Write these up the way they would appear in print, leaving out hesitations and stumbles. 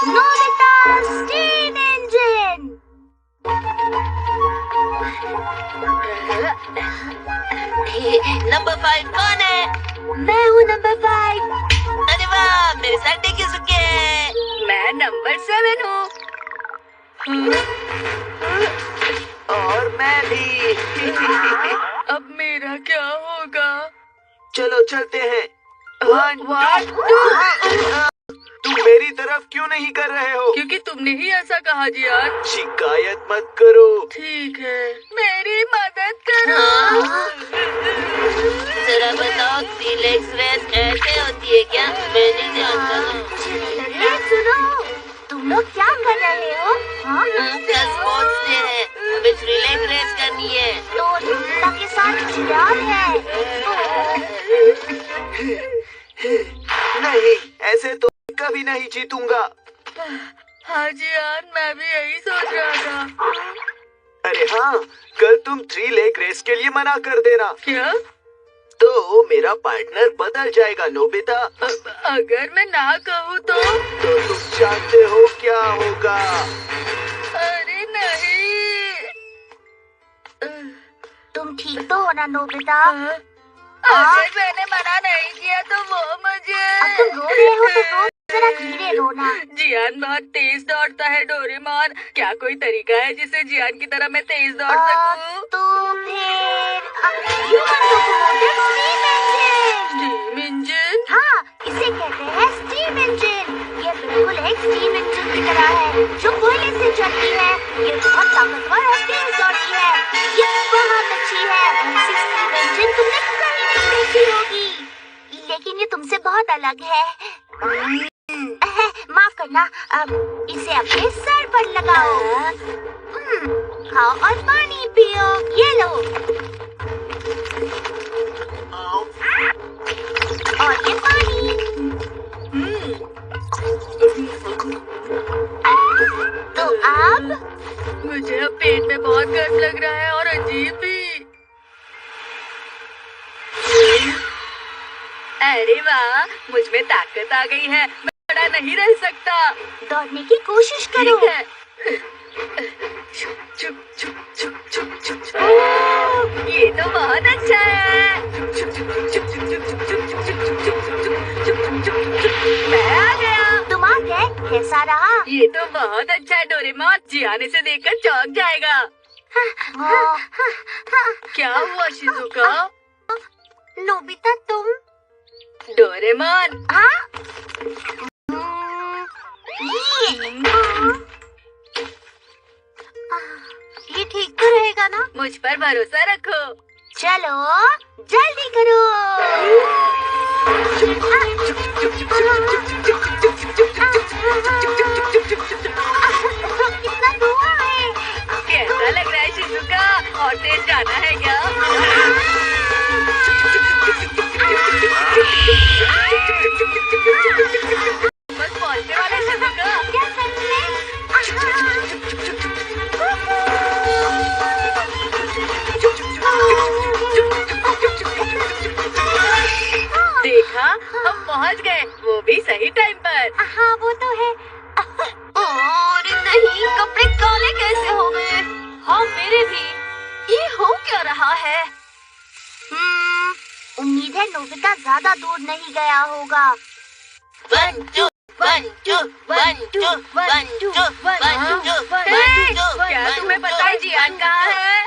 Nobita steam engine. Number 5 कौन है? मैं हूँ नंबर 5। अरे वाह, मेरे साथ किसके है? मैं नंबर 7 हूँ। और मैं भी। अब मेरा क्या होगा? चलो चलते हैं। 1 1 2 तुम मेरी तरफ क्यों नहीं कर रहे हो? क्योंकि तुमने ही ऐसा कहा जियान। शिकायत मत करो। ठीक है, मेरी मदद करो। जरा बताओ, 3 लेग्स रेस ऐसे होती है क्या? मैं नहीं जानता। ये सुनो, तुम लोग क्या कर रहे हो? हाँ? कल स्पोर्ट्स डे है, हमें 3 लेग रेस करनी है। तो नोबिता के साथ जियान है। नहीं, ऐसे तो कभी नहीं जीतूंगा। हाँ जियान, मैं भी यही सोच रहा था। अरे हाँ, कल तुम 3 लेग रेस के लिए मना कर देना। क्या? तो मेरा पार्टनर बदल जाएगा नोबिता। अगर मैं ना कहूँ तो तुम जानते हो क्या होगा? अरे नहीं। तुम ठीक तो हो ना नोबिता? अगर मैंने मना नहीं किया तो वो मुझे। अब तुम रो रहे हो तो रो, जरा धीरे रोना। जियान बहुत तेज दौड़ता है डोरेमोन। क्या कोई तरीका है जिससे जियान की तरह मैं तेज दौड़ सकूं? तो फिर human locomotive steam engine. Steam engine? हाँ, इसे कहते हैं स्टीम इंजन। ये बिल्कुल एक स्टीम इंजन की तरह है जो कोयले से चलती है। ये बहुत ताकतवर और तेज दौड़ती है। ये बहुत अच्छी है। ऐसी स्टीम इंजन तुमने कहीं नहीं देखी होगी। लेकिन ये तुमसे बहुत अलग है। माफ करना, अब इसे अपने सर पर लगाओ। खाओ और पानी पियो। ये लो। और ये पानी। तो अब मुझे अब पेट में बहुत गर्म लग रहा है और अजीब भी। अरे वाह, मुझ में ताकत आ गई है। मैं खड़ा नहीं रह सकता। दौड़ने की कोशिश करो। ठीक है। चुप चुप चुप चुप चुप चुप। ये तो बहुत अच्छा है। मैं आ गया। तुम आ गए? कैसा रहा? ये तो बहुत अच्छा है डोरेमोन। जियान इसे देखकर चौंक जाएगा। क्या हुआ शिजुका? नोबिता तुम? डोरेमोन। ये ठीक तो रहेगा ना? मुझ पर भरोसा रखो। चलो जल्दी करो। कितना धुआं है। कैसा लग रहा है शिजुका? और तेज जाना है क्या? बस पहुंचने वाला है शिजुका। क्या सच में? देखा, हम पहुंच गए, वो भी सही टाइम पर। हाँ वो तो है। और नहीं, कपड़े काले कैसे हो गए? हाँ, मेरे भी। ये हो क्या रहा है? उम्मीद है नोबिता ज्यादा दूर नहीं गया होगा। 1 2 1 2 1 2 1 2 1 2 क्या तुम्हें पता है जियान कहाँ है?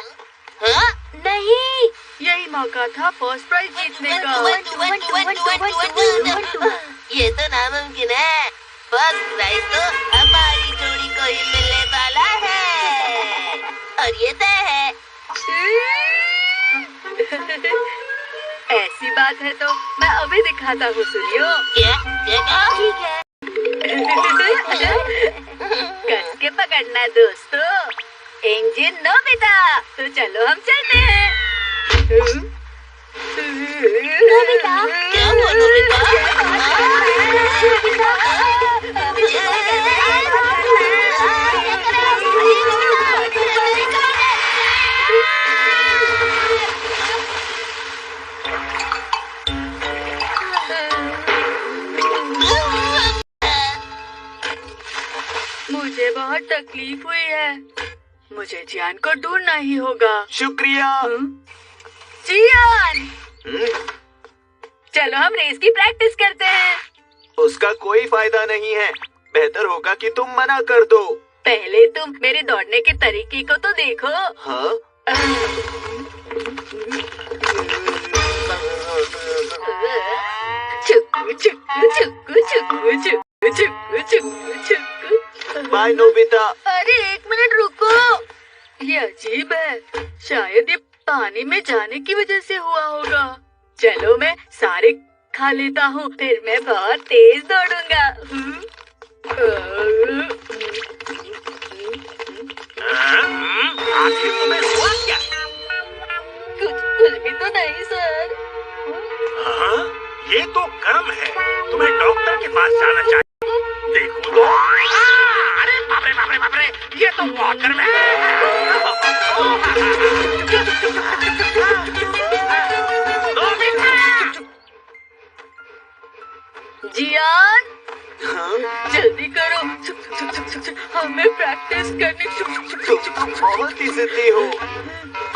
हाँ? नहीं। यही मौका था फर्स्ट प्राइज जीतने का। ये तो नामुमकिन है। फर्स्ट प्राइज तो हमारी जोड़ी को ही मिलने वाला है। और ये तय है। ऐसी बात है तो मैं अभी दिखाता हूँ, सुनियो। क्या क्या कहा? ठीक है। कस के पकड़ना दोस्तों। इंजन नोबिता, तो चलो हम चलते हैं। नोबिता? क्या हुआ नोबिता? मुझे बहुत तकलीफ हुई है। मुझे जियान को ढूंढना ही होगा। शुक्रिया। जियान, चलो हम रेस की प्रैक्टिस करते हैं। उसका कोई फायदा नहीं है। बेहतर होगा कि तुम मना कर दो। पहले तुम मेरे दौड़ने के तरीके को तो देखो। हाँ? चुक्कू चुक्कू चुक्कू चुक्कू चुक्कू चुक्कू चुक्कू चुक्कू। Bye Nobita. अरे 1 मिनट रुको, ये अजीब है। शायद ये पानी में जाने की वजह से हुआ होगा। चलो मैं सारे खा लेता हूँ, फिर मैं बहुत तेज दौड़ूंगा। आखिर तुम्हें हुआ क्या? कुछ भी तो नहीं सर। हाँ, ये तो गर्म है। तुम्हें डॉक्टर के पास जाना चाहिए। देखो तो। अरे बाप रे बाप रे बाप रे, ये तो बहुत गर्म है। जियान, हाँ? जल्दी करो, हमें प्रैक्टिस करनी। तुम बहुत ही जिद्दी हो।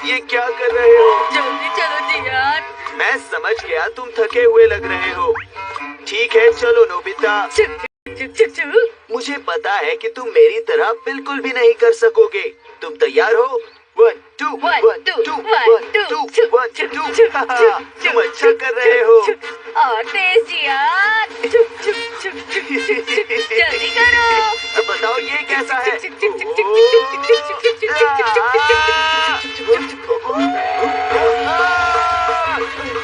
ये क्या कर रहे हो? जल्दी चलो जियान। मैं समझ गया, तुम थके हुए लग रहे हो। ठीक है, चलो नोबिता। मुझे पता है कि तुम मेरी तरह बिल्कुल भी नहीं कर सकोगे। तुम तैयार हो? 1 2 1 2 1 2 1 2। तुम अच्छा कर रहे हो। और तेज जियान। जल्दी करो। अब बताओ ये कैसा है?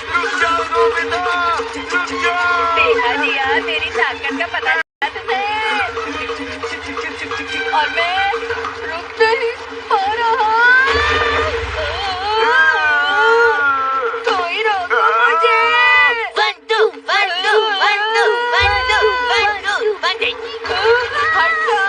रुक जाओ नोबिता, रुक जाओ। देखा जियान, मेरी ताकत का पता चला तुम्हें। और मैं रुक नहीं पा रहा। कोई रोको मुझे। 1 2 1 2 1 2 1 2 1 2 1 2।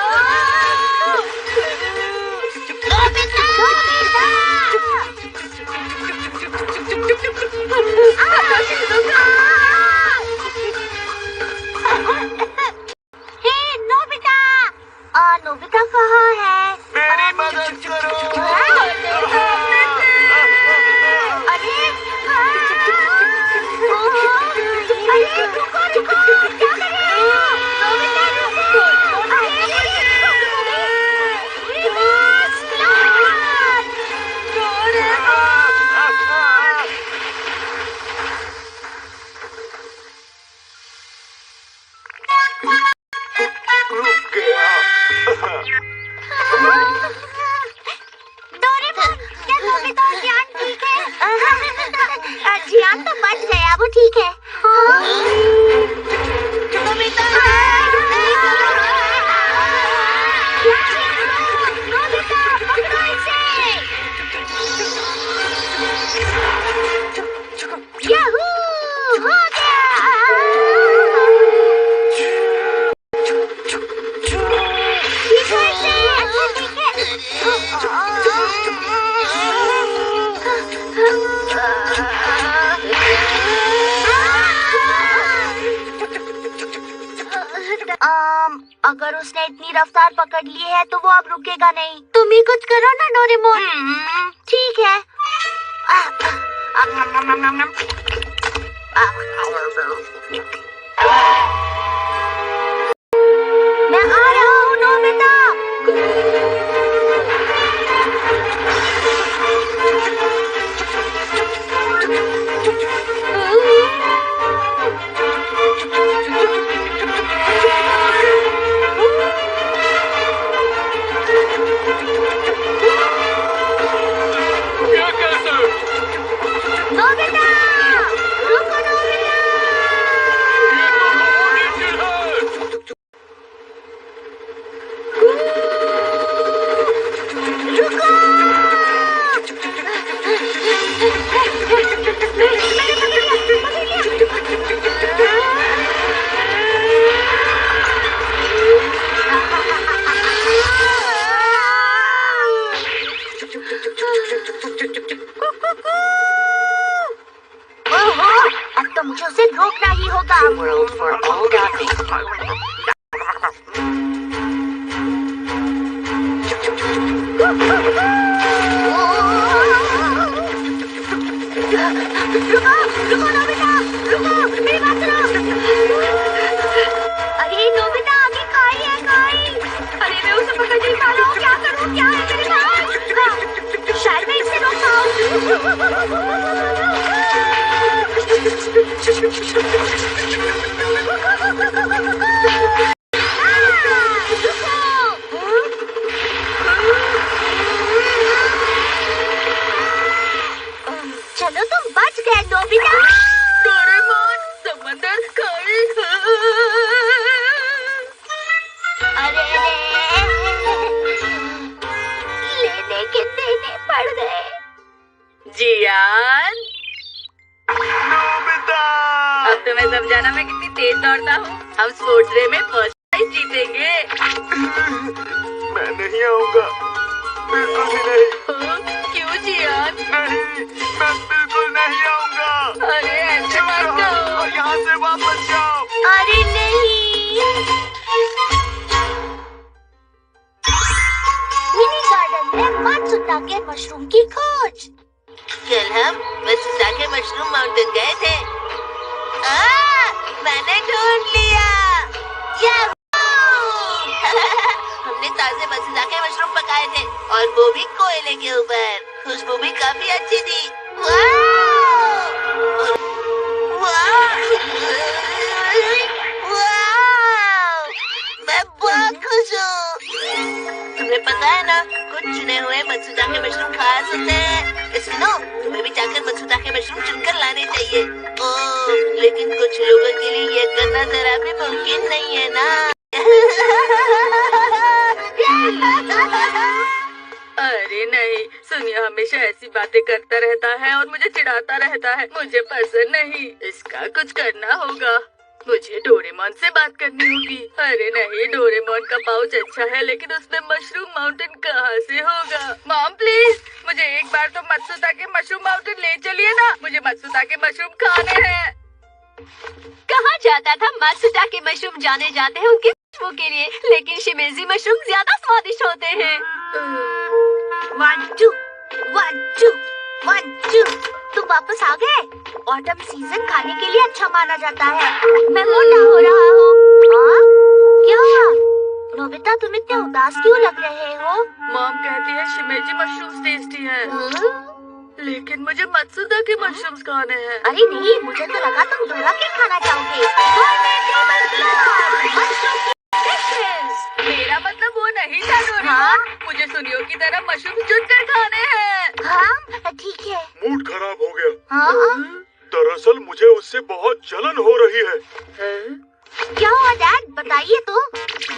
हे नोबिता, नोबिता कहाँ है? मेरी मदद करो। अरे अरे रुको रुको, क्या कर रहे हो? नोबिता रुको। रुक गया। डोरेमोन, क्या नोबिता और जियान ठीक है? जियान तो बच गया, वो ठीक है। नोबिता, नोबिता पकड़ो इसे। याहू, हो गया। ठीक है इसे, अच्छा ठीक है। अगर उसने इतनी रफ्तार पकड़ ली है तो वो अब रुकेगा नहीं। तुम ही कुछ करो ना डोरेमोन। ठीक है। मैं आ रहा हूँ नोबिता। नोबिता, रुको नोबिता। पड़ गए। जियान, नोबिता! अब तुम्हें समझाना मैं कितनी तेज दौड़ता हूँ। हम स्पोर्ट्स डे में फर्स्ट प्राइज जीतेंगे। मैं नहीं आऊंगा, बिल्कुल भी नहीं। क्यों जियान? नहीं, मैं बिल्कुल नहीं आऊंगा। अरे ऐसे मत कहो। और यहाँ से वापस जाओ। अरे नहीं। मिनी गार्डन में मात्सुताके मशरूम की खोज। कल हम मत्सुताके मशरूम माउंटेन गए थे। मैंने ढूंढ लिया। हमने ताजे मत्सुताके मशरूम पकाए थे और वो भी कोयले के ऊपर। खुशबू भी काफी अच्छी थी। मैं बहुत खुश हूँ। तुम्हें पता है ना, कुछ चुने हुए मत्सुताके मशरूम खास होते हैं। सुनो, तुम्हें भी जाकर मत्सुताके मशरूम चुनकर लाने चाहिए। ओह, लेकिन कुछ लोगों के लिए ये करना जरा भी मुमकिन नहीं है ना। अरे नहीं, सुनिए हमेशा ऐसी बातें करता रहता है और मुझे चिढ़ाता रहता है। मुझे पसंद नहीं। इसका कुछ करना होगा। मुझे डोरेमोन से बात करनी होगी। अरे नहीं, डोरेमोन का पाउच अच्छा है लेकिन उसमें मशरूम माउंटेन कहाँ से होगा? मॉम प्लीज, मुझे एक बार तो मत्सुताके मशरूम माउंटेन ले चलिए ना। मुझे मत्सुताके मशरूम खाने हैं। कहाँ जाता था मात्सुताके मशरूम जाने जाते हैं उनकी खुशबू के लिए, लेकिन शिमेजी मशरूम ज्यादा स्वादिष्ट होते हैं। 1 2 1 2 1 2। तुम वापस आ गए। ऑटम सीजन खाने के लिए अच्छा माना जाता है। मैं मोटा हो रहा हूँ। हाँ? क्या हुआ? नोबिता, तुम इतने उदास क्यों लग रहे हो? मॉम कहती है शिमेजी मशरूम टेस्टी है। लेकिन मुझे मत्सुताके मशरूम्स खाने हैं। अरे नहीं, मुझे तो लगा तुम डोरा के खाना चाहोगे। मेरा मतलब वो नहीं था डोरेमोन। हाँ? मुझे सुनियो की तरह मशरूम चुनकर खाने हैं। हाँ, ठीक है। मूड खराब हो गया। हाँ? दरअसल मुझे उससे बहुत जलन हो रही है। क्या हुआ डैड, बताइए तो।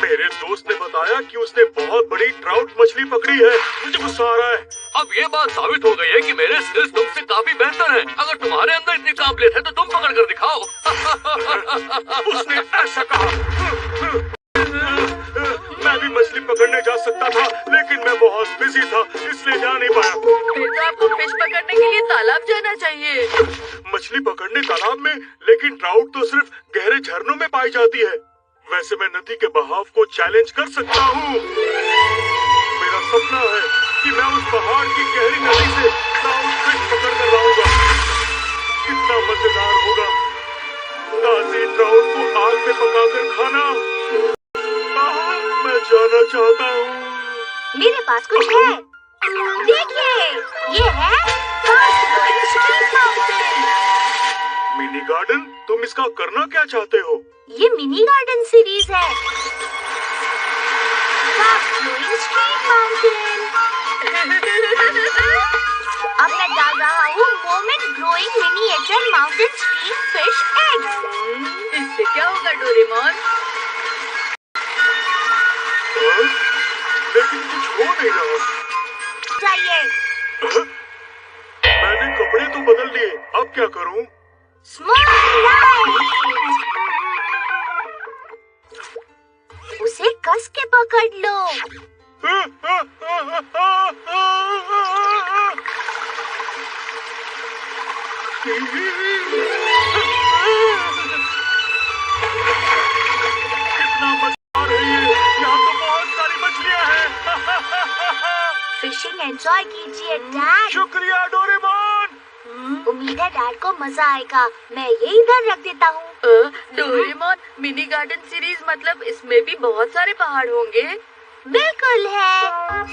मेरे दोस्त ने बताया कि उसने बहुत बड़ी ट्राउट मछली पकड़ी है। मुझे गुस्सा आ रहा है। अब ये बात साबित हो गई है कि मेरे स्किल्स तुमसे काफी बेहतर हैं। अगर तुम्हारे अंदर इतनी काबिलियत है तो तुम पकड़ कर दिखाओ। उसने ऐसा कहा। मैं भी मछली पकड़ने जा सकता था, लेकिन मैं बहुत बिजी था, इसलिए जा नहीं पाया। फिर तो आपको फिश पकड़ने के लिए तालाब जाना चाहिए। मछली पकड़ने तालाब में, लेकिन ट्राउट तो सिर्फ गहरे झरनों में पाई जाती है। वैसे मैं नदी के बहाव को चैलेंज कर सकता हूँ। मेरा सपना है कि मैं उस पहाड़ की गहरी नदी से ट्राउट फिश पकड़ कर लाऊंगा। कितना मजेदार होगा ताजी ट्राउट को आग में पकाकर खाना। मैं जाना चाहता हूँ। मेरे पास कुछ है। देखिए, ये है fast growing street mountain. Mini garden, तुम इसका करना क्या चाहते हो? ये मिनी गार्डन सीरीज है। Fast growing street mountain. अब मैं डाल रहा हूँ moment growing miniature mountain stream fish eggs. इससे क्या होगा डोरेमोन? लेकिन कुछ हो नहीं रहा। चाहिए। मैंने कपड़े तो बदल लिए, अब क्या करूं? Small light. उसे कस के पकड़ लो। कितना मजेदार है ये। यहाँ तो बहुत सारी मछलियाँ हैं। फिशिंग एंजॉय कीजिए डैड। शुक्रिया डोरेमोन। उम्मीद है डैड को मजा आएगा। मैं ये इधर रख देता हूँ। डोरेमोन, मिनी गार्डन सीरीज मतलब इसमें भी बहुत सारे पहाड़ होंगे? बिल्कुल है।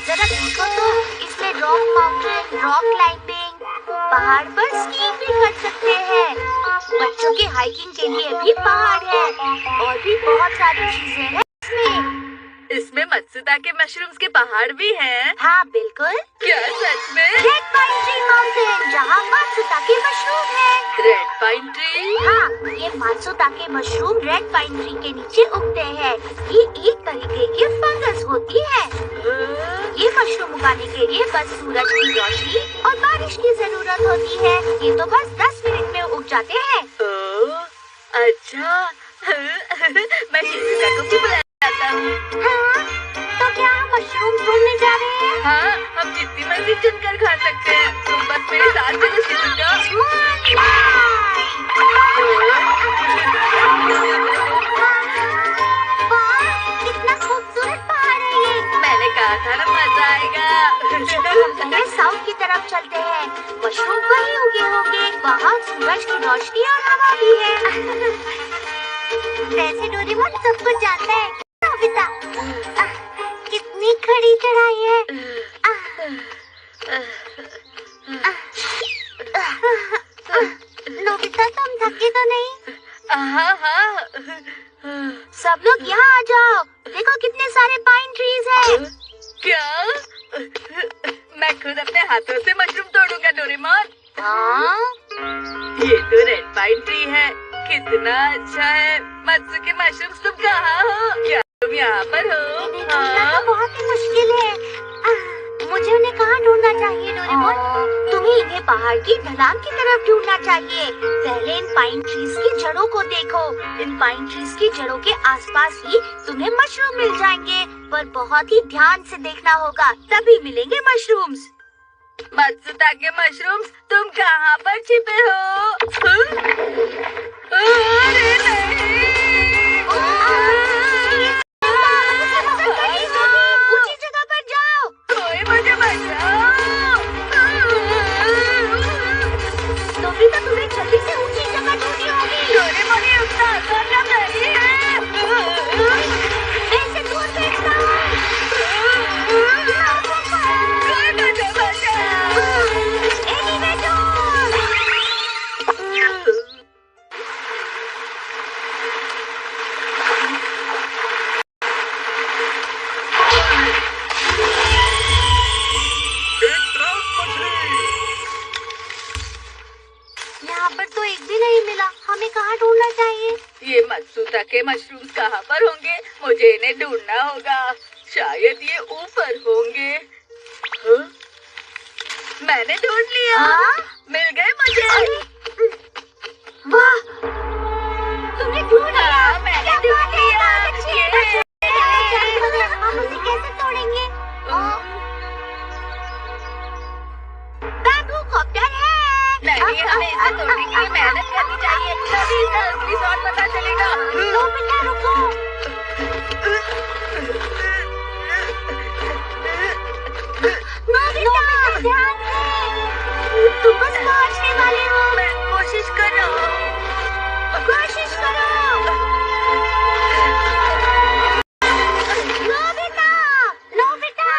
जरा देखो तो, इसमें रॉक माउंटेन, रॉक क्लाइंबिंग, पहाड़ पर स्कीइंग भी कर सकते हैं। बच्चों के हाइकिंग के लिए भी पहाड़ है और भी बहुत सारी चीजें हैं इसमें। इसमें मत्सुताके मशरूम्स के पहाड़ भी हैं? हाँ बिल्कुल। क्या सच में? रेड पाइन ट्री माउंटेन, जहाँ मात्सुताके मशरूम है। Red pine tree? हाँ, ये मात्सुताके मशरूम रेड पाइन ट्री के नीचे उगते हैं। ये एक तरीके की फंगस होती है। ये मशरूम उगाने के लिए बस सूरज की रोशनी और बारिश की जरूरत होती है। ये तो बस 10 मिनट में उग जाते हैं। ओह, अच्छा। मैं शिजुका को भी बुलाता हूँ। हाँ, तो क्या हम मशरूम ढूंढने जा रहे हैं? हाँ, हम जितनी मर्जी चुनकर खा सकते हैं। तुम बस मेरे साथ चलो शिजुका। कितना खूबसूरत पहाड़ है ये। मैंने कहा था ना मजा आएगा। साउथ की तरफ चलते हैं। मशरूम वहीं उगे होंगे। वहाँ सूरज की रोशनी और हवा भी है। वैसे डोरेमोन सब कुछ जानता है। नोबिता, कितनी खड़ी चढ़ाई है। नोबिता, तुम थके तो नहीं? हाँ हाँ। सब लोग यहाँ आ जाओ। देखो कितने सारे पाइन ट्रीज हैं। क्या? मैं खुद अपने हाथों से मशरूम तोड़ूंगा डोरेमोन। हाँ? ये तो रेड पाइन ट्री है। कितना अच्छा है। मत्सुकी मशरूम्स, तुम कहाँ हो? क्या तुम यहाँ पर हो? ढूंढना तो बहुत ही मुश्किल है। मुझे उन्हें कहाँ ढूंढना चाहिए डोरेमोन? तुम्हें इन्हें पहाड़ की ढलान की तरफ ढूंढना चाहिए। पहले इन पाइन ट्रीज की जड़ों को देखो। इन पाइन ट्रीज की जड़ों के आसपास ही तुम्हें मशरूम मिल जाएंगे, पर बहुत ही ध्यान से देखना होगा, तभी मिलेंगे मशरूम्स। मत्सुता के मशरूम्स, तुम कहाँ पर छिपे हो? अरे नहीं! ऊंची जगह पर जाओ। कोई मुझे बचाओ! नोबिता, तुम्हें जल्दी से ऊंची जगह ढूंढनी होगी। डोरेमोन, ये उतना आसान नहीं है। मैं इसे दूर फेंकता हूँ। कोई मुझे बचाओ! एलिवेटर! एक ट्राउट मछली। यहाँ पर तो एक भी नहीं मिला। हमें कहाँ ढूंढना चाहिए? ये मत्सुता के मशरूम्स कहाँ पर होंगे? मुझे इन्हें ढूंढना होगा। शायद ये ऊपर होंगे। हाँ? मैंने ढूंढ लिया। हाँ? मिल गए मुझे। वाह, तुमने ढूंढ लिया। हाँ, मैंने ढूंढ लिया। हम उसे कैसे तोड़ेंगे? बैम्बू कॉप्टर है। नहीं, हमें इसे तोड़ने के लिए मेहनत करनी चाहिए, तभी इसका असली स्वाद पता चलेगा। नोबिता, रुको। नोबिता, ध्यान से। तुम बस पहुंचने वाले हो। मैं कोशिश कर रहा हूँ। कोशिश करो। Nobita, Nobita.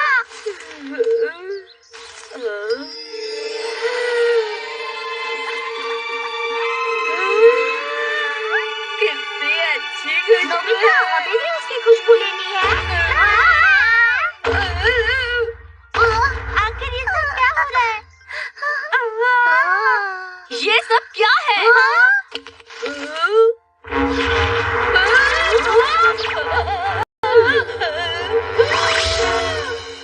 कितनी अच्छी खुशबू नोबिता, है। हमें भी उसकी खुशबू लेनी है। आखिर ये सब क्या हो रहा है? ये सब क्या है?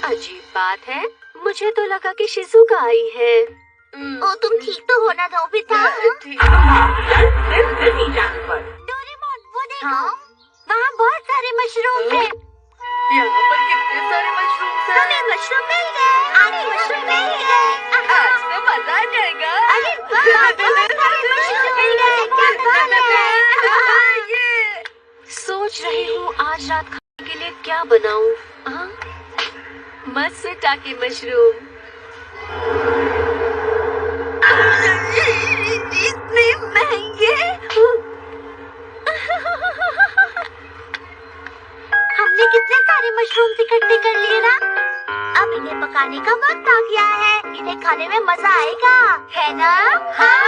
अजीब बात है। मुझे तो लगा कि शिजुका आई है। ओ, तुम ठीक तो हो ना नोबिता? डोरेमोन, वो देखो। वहाँ बहुत सारे मशरूम थे। यहाँ पर कितने सारे मशरूम्स हैं। हमें मशरूम मिल गए। आगे मशरूम मिल गए। आज तो मजा आ जाएगा। अरे वाह, बहुत सारे मशरूम मिल गए। क्या बात है। ये सोच रही हूँ आज रात खाने के लिए क्या बनाऊं। मत्सुता के मशरूम। इतने महंगे। हमने कितने सारे मशरूम इकट्ठे कर लिए ना। अब इन्हें पकाने का वक्त आ गया है। इन्हें खाने में मजा आएगा, है ना? हाँ।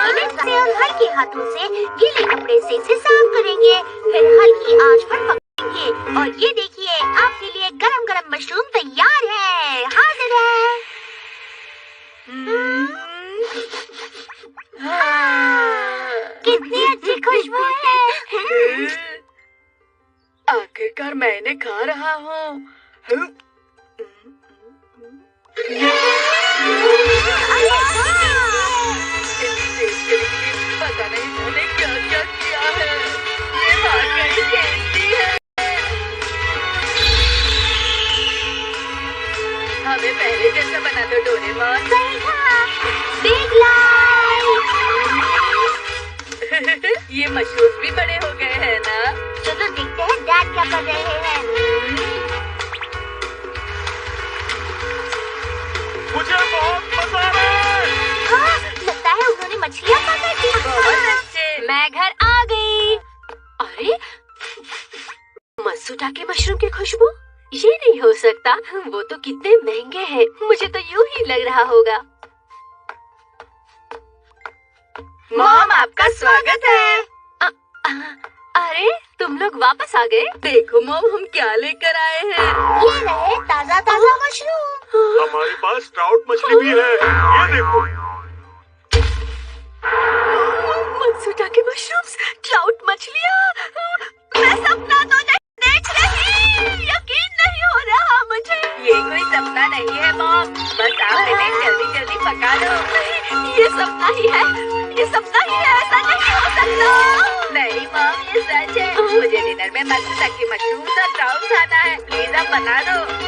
इन्हें से हम हल्के हाथों से गीले कपड़े से इसे साफ करेंगे, फिर हल्की आंच पर पकाएंगे। और ये देखिए, आपके लिए गरम गरम मशरूम तैयार है। हाजिर है। कितनी अच्छी खुशबू है। आखिरकार मैंने खा रहा हूँ। पता नहीं इन्होंने क्या क्या किया है। ये वाकई टेस्टी है। हमें पहले जैसा बना दो डोरेमोन। सही कहा। Big light. ये मशरूम भी बड़े हो गए हैं ना? चलो देखते हैं डैड क्या कर रहे हैं। मुझे बहुत मजा आ रहा है। हाँ, लगता है उन्होंने मछलियाँ पकड़ ली। बहुत अच्छे। मैं घर आ गई। अरे, मसूटा के मशरूम की खुशबू? ये नहीं हो सकता। वो तो कितने महंगे हैं। मुझे तो यूं ही लग रहा होगा। मॉम, आपका स्वागत है। अरे, तुम लोग वापस आ गए? देखो मॉम, हम क्या लेकर आए हैं। ये रहे ताजा ताजा मशरूम। हमारे पास ट्राउट मछली भी है। ये देखो। मसूटा के मशरूम्स, ट्राउट मछलियाँ। मैं सपना तो देख रही। यकीन नहीं हो रहा मुझे। ये कोई सपना नहीं है मॉम, बस आप इन्हें जल्दी जल्दी पका लो। ये सपना ही है। ये सपना ही है। ऐसा नहीं हो सकता। नहीं मॉम, ये सच है। मुझे डिनर में मसूटा की मशरूम और ट्राउट खाना है। प्लीज आप बना दो।